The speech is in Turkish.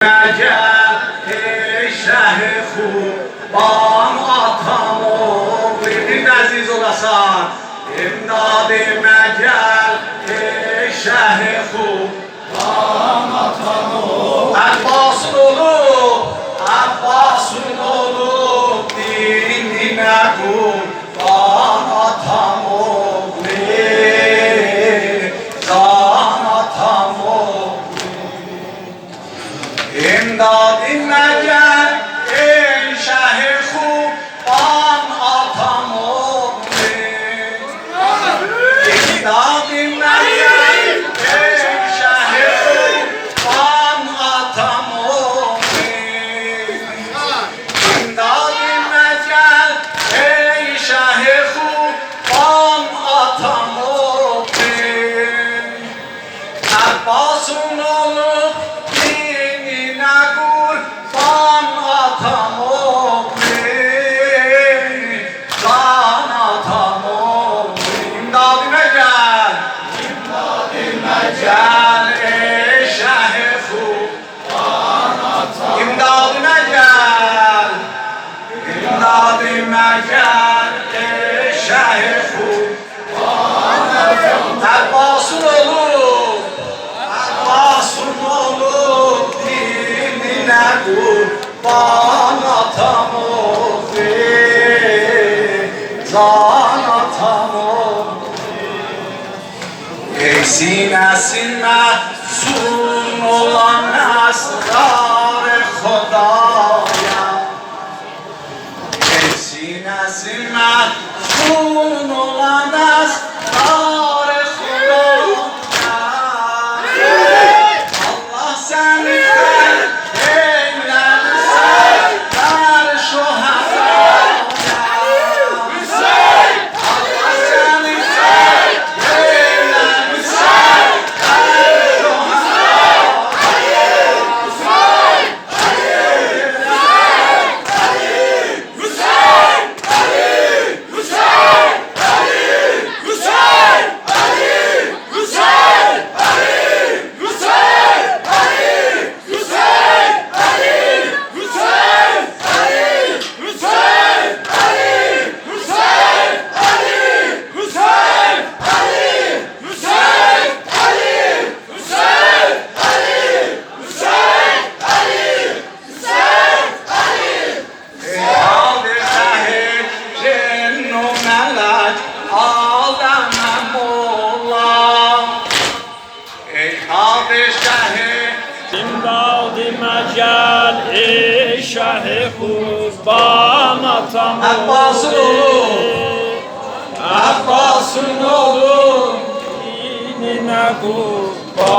Gel ey şeh-i Xuban atam oğlu bir aziz olasan imdadime gel ey şeh-i Xuban atam oğlu Abbas'ın oğlu dinine kurban atam oğlu can atam oğlu İmdadime gel ey şeh-i Xuban atam oğlu İmdadime gel ey şeh-i Xuban atam oğlu İmdadime gel ey şeh-i Xuban atam oğlu Abbas'ın oğlu kurban atam oğlu can atam oğlu İmdadime gel ey şeh-i Xuban atam İmdadime gel ey şeh-i Xuban atam Abbas'ın oğlu dinine kurban atam oğlu can atam oğlu ey sinesi mehzun olan esrar-ı Xudaya ey sinesi mehzun olan esrar-ı Xudaya Allah seni İmdadime gel ey şeh-i Xuban atam Abbas'ın oğlu dinine kurban